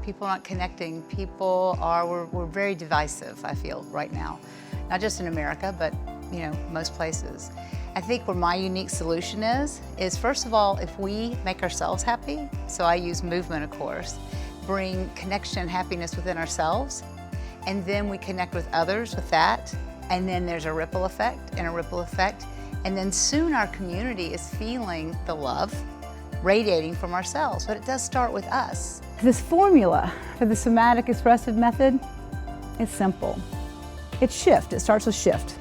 People aren't connecting. We're very divisive, I feel, right now. Not just in America, but most places. I think where my unique solution is first of all, if we make ourselves happy, so I use movement, of course, bring connection and happiness within ourselves, and then we connect with others with that, and then there's a ripple effect and a ripple effect, and then soon our community is feeling the love radiating from ourselves, but it does start with us. This formula for the somatic expressive method is simple. It's shift. It starts with shift.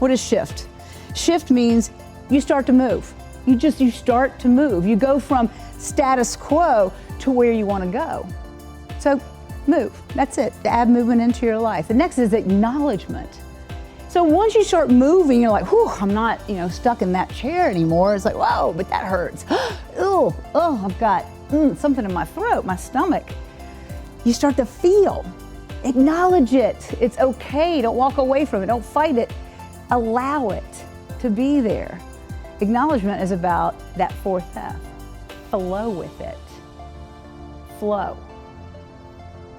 What is shift? Shift means you start to move. You start to move. You go from status quo to where you want to go. So move. That's it. To add movement into your life. The next is acknowledgement. So once you start moving, you're like, whew, I'm not, stuck in that chair anymore. It's like, whoa, but that hurts. Oh, I've got something in my throat, my stomach. You start to feel. Acknowledge it. It's okay. Don't walk away from it. Don't fight it. Allow it to be there. Acknowledgement is about that fourth F. Flow with it. Flow.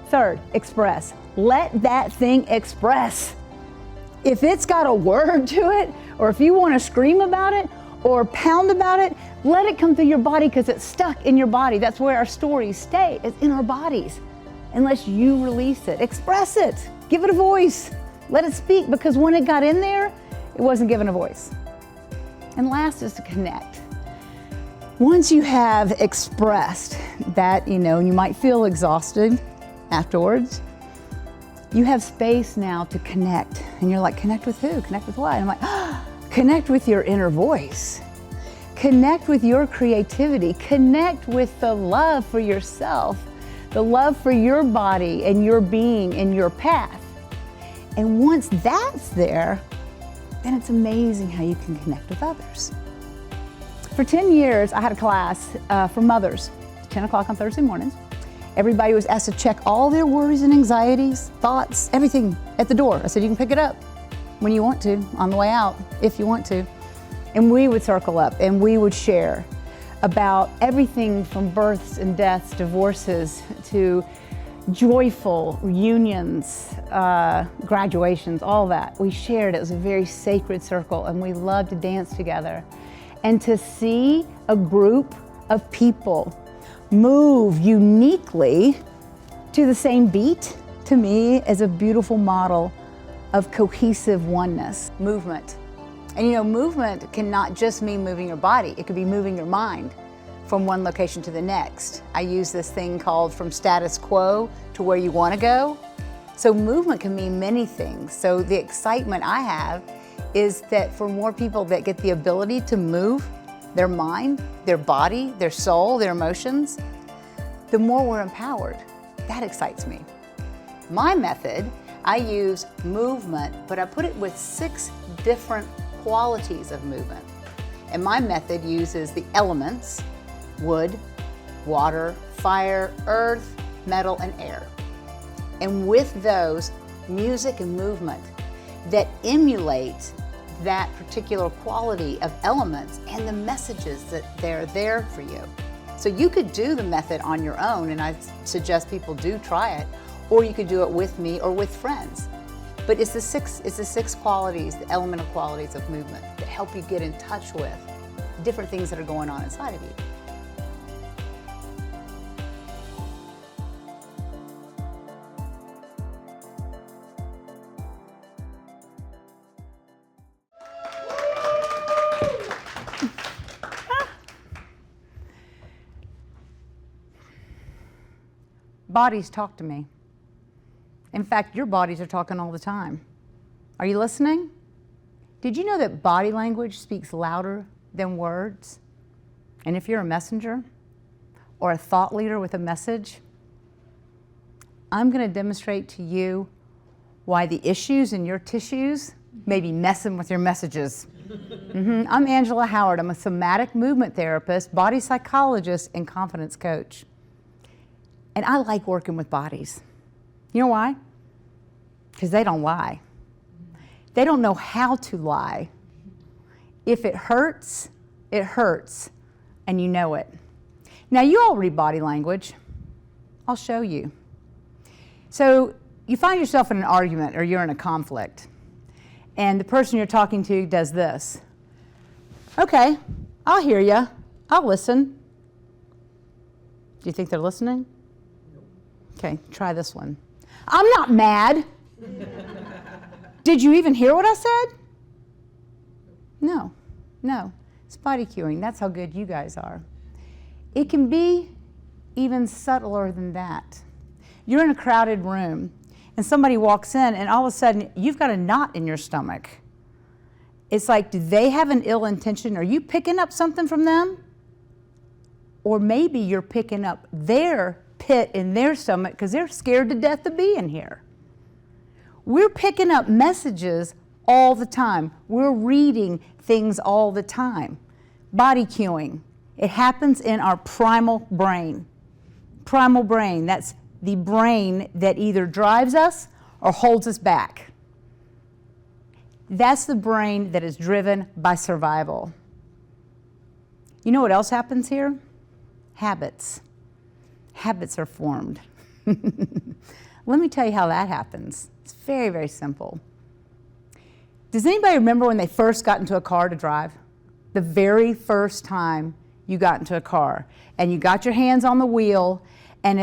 Third, express. Let that thing express. If it's got a word to it, or if you want to scream about it, or pound about it, let it come through your body because it's stuck in your body. That's where our stories stay. It's in our bodies. Unless you release it. Express it. Give it a voice. Let it speak, because when it got in there, it wasn't given a voice. And last is to connect. Once you have expressed that, you might feel exhausted afterwards, you have space now to connect. And you're like, connect with who? Connect with what? And I'm like, connect with your inner voice. Connect with your creativity. Connect with the love for yourself, the love for your body and your being and your path. And once that's there, then it's amazing how you can connect with others. For 10 years, I had a class for mothers, 10 o'clock on Thursday mornings. Everybody was asked to check all their worries and anxieties, thoughts, everything at the door. I said, you can pick it up when you want to, on the way out, if you want to. And we would circle up and we would share about everything from births and deaths, divorces, to joyful reunions, graduations, all that. We shared. It was a very sacred circle, and we loved to dance together. And to see a group of people move uniquely to the same beat, to me, is a beautiful model of cohesive oneness. Movement. And movement can not just mean moving your body, it could be moving your mind from one location to the next. I use this thing called from status quo to where you want to go. So movement can mean many things. So the excitement I have is that for more people that get the ability to move their mind, their body, their soul, their emotions, the more we're empowered. That excites me. My method, I use movement, but I put it with 6 different qualities of movement. And my method uses the elements: wood, water, fire, earth, metal, and air. And with those, music and movement that emulate that particular quality of elements and the messages that they're there for you. So you could do the method on your own, and I suggest people do try it, or you could do it with me or with friends. But it's the six qualities, the elemental qualities of movement that help you get in touch with different things that are going on inside of you. Bodies talk to me. In fact, your bodies are talking all the time. Are you listening? Did you know that body language speaks louder than words? And if you're a messenger or a thought leader with a message, I'm going to demonstrate to you why the issues in your tissues may be messing with your messages. I'm Angela Howard. I'm a somatic movement therapist, body psychologist, and confidence coach. And I like working with bodies. You know why? Because they don't lie. They don't know how to lie. If it hurts, and you know it. Now, you all read body language. I'll show you. So you find yourself in an argument or you're in a conflict, and the person you're talking to does this. Okay, I'll hear you. I'll listen. Do you think they're listening? Okay, try this one. I'm not mad. Did you even hear what I said? No. It's body cueing. That's how good you guys are. It can be even subtler than that. You're in a crowded room, and somebody walks in, and all of a sudden, you've got a knot in your stomach. It's like, do they have an ill intention? Are you picking up something from them? Or maybe you're picking up their pit in their stomach because they're scared to death to be in here. We're picking up messages all the time. We're reading things all the time. Body cueing. It happens in our primal brain. Primal brain, that's the brain that either drives us or holds us back. That's the brain that is driven by survival. You know what else happens here? Habits. Habits are formed. Let me tell you how that happens. It's very, very simple. Does anybody remember when they first got into a car to drive? The very first time you got into a car and you got your hands on the wheel, and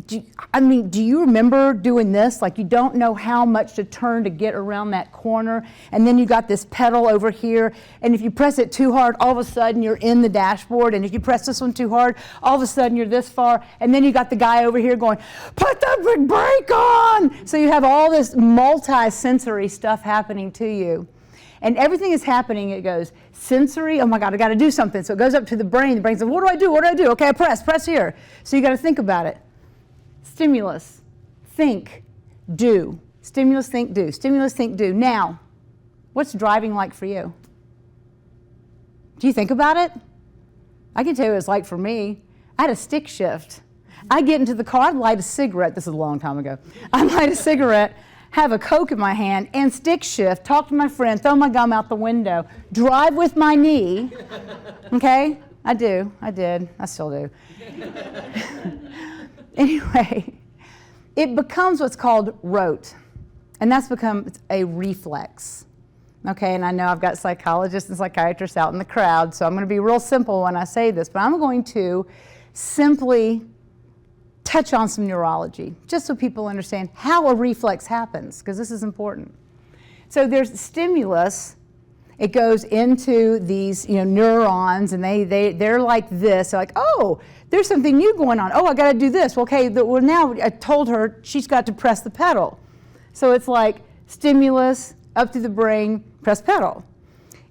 do you remember doing this? Like, you don't know how much to turn to get around that corner, and then you got this pedal over here, and if you press it too hard, all of a sudden you're in the dashboard, and if you press this one too hard, all of a sudden you're this far, and then you got the guy over here going, put the big brake on! So you have all this multi-sensory stuff happening to you. And everything is happening, it goes sensory, oh my God, I got to do something. So it goes up to the brain says, what do I do? What do I do? Okay, I press here. So you got to think about it. Stimulus, think, do. Stimulus, think, do. Stimulus, think, do. Now, what's driving like for you? Do you think about it? I can tell you what it's like for me. I had a stick shift. I get into the car, I'd light a cigarette. This is a long time ago. I'd light a cigarette, have a Coke in my hand, and stick shift, talk to my friend, throw my gum out the window, drive with my knee. Okay? I did. I still do. Anyway, it becomes what's called rote, and that's become a reflex. Okay, and I know I've got psychologists and psychiatrists out in the crowd, so I'm going to be real simple when I say this, but I'm going to simply touch on some neurology, just so people understand how a reflex happens, because this is important. So there's stimulus. It goes into these neurons, and they're like this. They're like, oh, there's something new going on. Oh, I got to do this. Okay, well, now I told her she's got to press the pedal. So it's like stimulus, up to the brain, press pedal.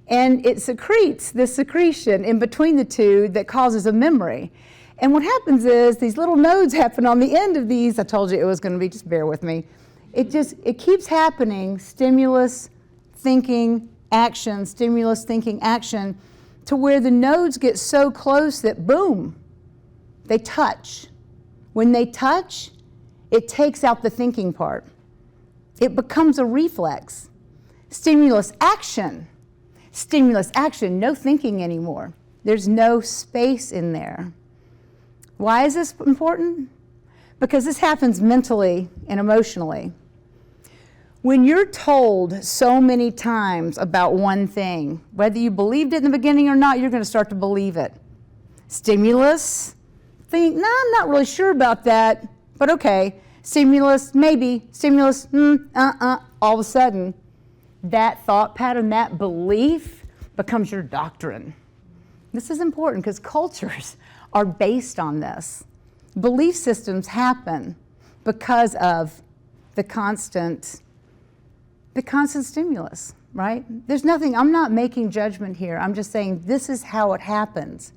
And it secretes this secretion in between the two that causes a memory. And what happens is these little nodes happen on the end of these. I told you it was going to be, just bear with me. It keeps happening, stimulus, thinking, action, stimulus, thinking, action, to where the nodes get so close that boom, they touch. When they touch, it takes out the thinking part. It becomes a reflex. Stimulus, action. Stimulus, action, no thinking anymore. There's no space in there. Why is this important? Because this happens mentally and emotionally. When you're told so many times about one thing, whether you believed it in the beginning or not, you're going to start to believe it. Stimulus, think, no, I'm not really sure about that, but okay. Stimulus, maybe. Stimulus, all of a sudden, that thought pattern, that belief becomes your doctrine. This is important because cultures are based on this. Belief systems happen because of the constant stimulus, right? There's nothing, I'm not making judgment here. I'm just saying this is how it happens.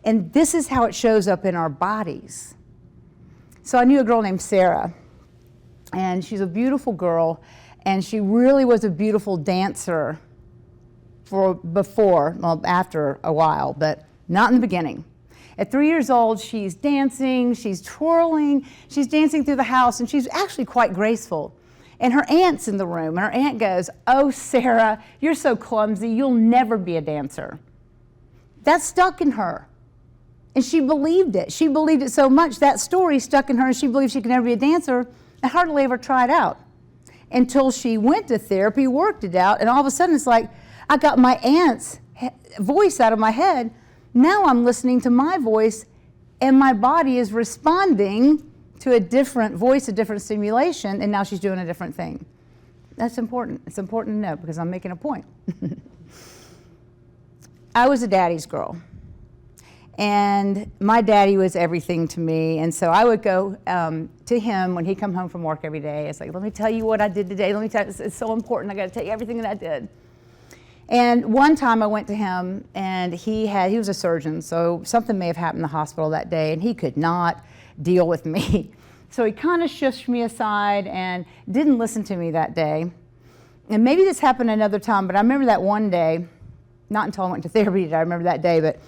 And this is how it shows up in our bodies. So I knew a girl named Sarah, and she's a beautiful girl, and she really was a beautiful dancer after a while, but not in the beginning. At 3 years old, she's dancing, she's twirling, she's dancing through the house, and she's actually quite graceful. And her aunt's in the room, and her aunt goes, "Oh, Sarah, you're so clumsy, you'll never be a dancer." That stuck in her. And she believed it. She believed it so much, that story stuck in her, and she believed she could never be a dancer. I hardly ever tried out until she went to therapy, worked it out, and all of a sudden it's like I got my aunt's voice out of my head. Now I'm listening to my voice, and my body is responding to a different voice, a different stimulation, and now she's doing a different thing. That's important. It's important to know because I'm making a point. I was a daddy's girl, and my daddy was everything to me, and so I would go to him when he'd come home from work every day. It's like, let me tell you what I did today. Let me tell you, it's so important. I got to tell you everything that I did. And one time I went to him, and he was a surgeon, so something may have happened in the hospital that day, and he could not deal with me. So he kind of shushed me aside and didn't listen to me that day. And maybe this happened another time, but I remember that one day, not until I went to therapy did I remember that day, but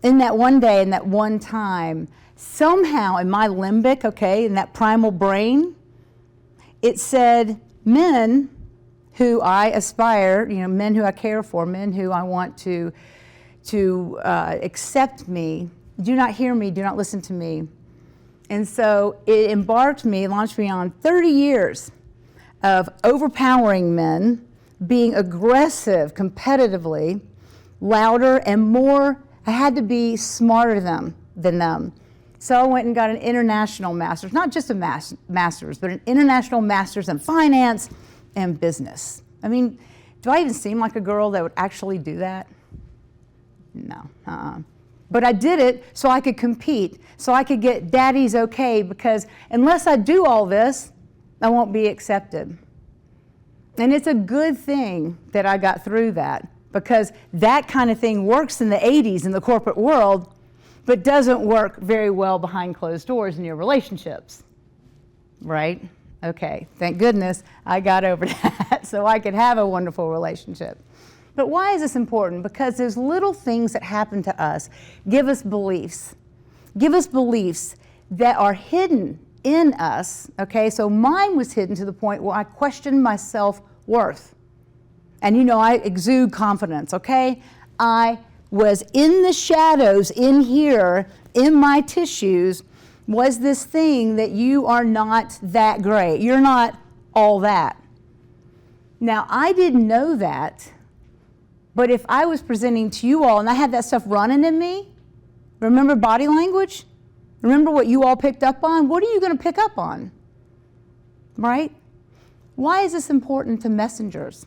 in that one day, in that one time, somehow in my limbic, in that primal brain, it said, men who I aspire, men who I care for, men who I want to accept me, do not hear me, do not listen to me. And so it launched me on 30 years of overpowering men, being aggressive competitively, louder and more. I had to be smarter than them. So I went and got an international master's, not just a master's, but an international master's in finance and business. I mean, do I even seem like a girl that would actually do that? No. But I did it so I could compete, so I could get daddy's okay, because unless I do all this, I won't be accepted. And it's a good thing that I got through that, because that kind of thing works in the 80s in the corporate world, but doesn't work very well behind closed doors in your relationships, right? Okay, thank goodness I got over that so I could have a wonderful relationship. But why is this important? Because there's little things that happen to us, give us beliefs that are hidden in us, okay? So mine was hidden to the point where I questioned my self-worth. And I exude confidence, okay? I was in the shadows, in here, in my tissues, was this thing that you are not that great. You're not all that. Now, I didn't know that, but if I was presenting to you all and I had that stuff running in me, remember body language? Remember what you all picked up on? What are you going to pick up on? Right? Why is this important to messengers?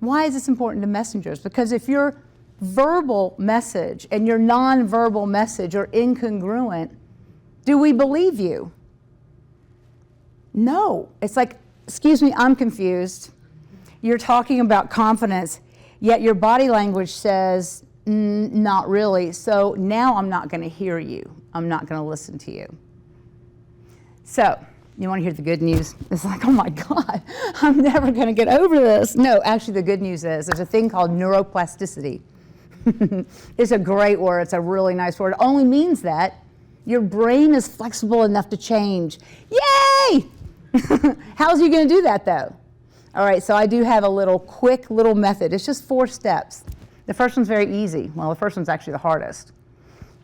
Why is this important to messengers? Because if your verbal message and your nonverbal message are incongruent, do we believe you? No. It's like, excuse me, I'm confused. You're talking about confidence, yet your body language says, not really. So now I'm not going to hear you. I'm not going to listen to you. So, you want to hear the good news? It's like, oh my God, I'm never going to get over this. No, actually the good news is there's a thing called neuroplasticity. It's a great word. It's a really nice word. It only means that your brain is flexible enough to change. Yay! How's you going to do that though? All right, so I do have a quick little method. It's just 4 steps. The first one's very easy. Well, the first one's actually the hardest.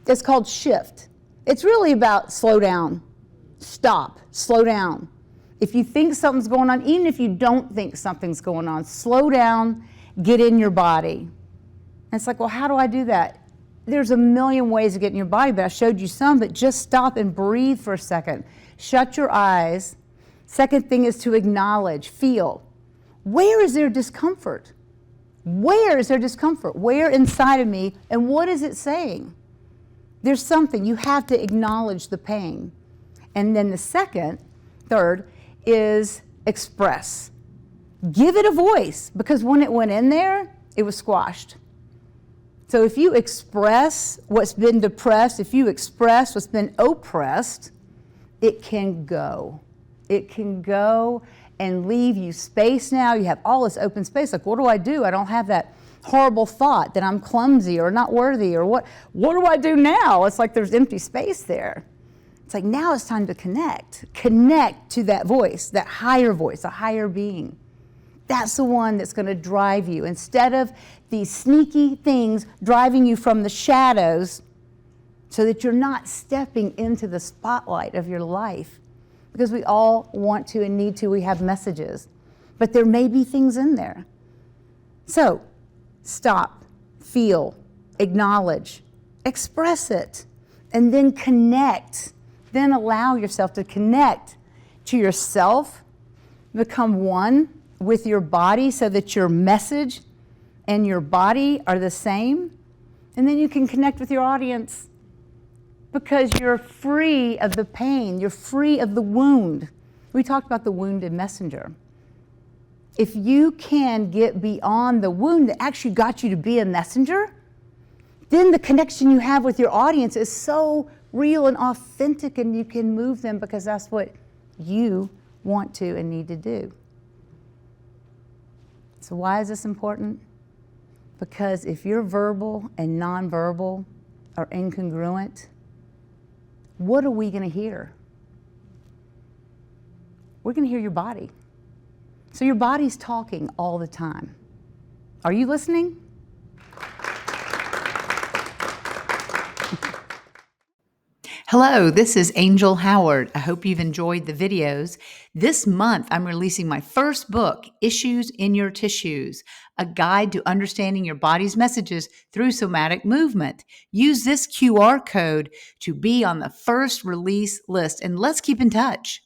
It's called shift. It's really about slow down, stop, slow down. If you think something's going on, even if you don't think something's going on, slow down, get in your body. And it's like, well, how do I do that? There's a million ways to get in your body, but I showed you some, but just stop and breathe for a second. Shut your eyes. Second thing is to acknowledge, feel. Where is there discomfort? Where is there discomfort? Where inside of me, and what is it saying? There's something. You have to acknowledge the pain. And then the third, is express. Give it a voice, because when it went in there, it was squashed. So if you express what's been depressed, if you express what's been oppressed, it can go. It can go and leave you space now. You have all this open space. Like, what do? I don't have that horrible thought that I'm clumsy or not worthy, or what do I do now? It's like there's empty space there. It's like now it's time to connect to that voice, that higher voice, a higher being. That's the one that's going to drive you. Instead of these sneaky things driving you from the shadows so that you're not stepping into the spotlight of your life. because we all want to and need to. We have messages, but there may be things in there. So stop, feel, acknowledge, express it, and then connect. Then allow yourself to connect to yourself, become one with your body so that your message and your body are the same. And then you can connect with your audience because you're free of the pain, you're free of the wound. We talked about the wounded messenger. If you can get beyond the wound that actually got you to be a messenger, then the connection you have with your audience is so real and authentic, and you can move them because that's what you want to and need to do. So why is this important? Because if your verbal and nonverbal are incongruent, what are we going to hear? We're going to hear your body. So your body's talking all the time. Are you listening? Hello, this is Angel Howard. I hope you've enjoyed the videos. This month, I'm releasing my first book, Issues in Your Tissues, a guide to understanding your body's messages through somatic movement. Use this QR code to be on the first release list, and let's keep in touch.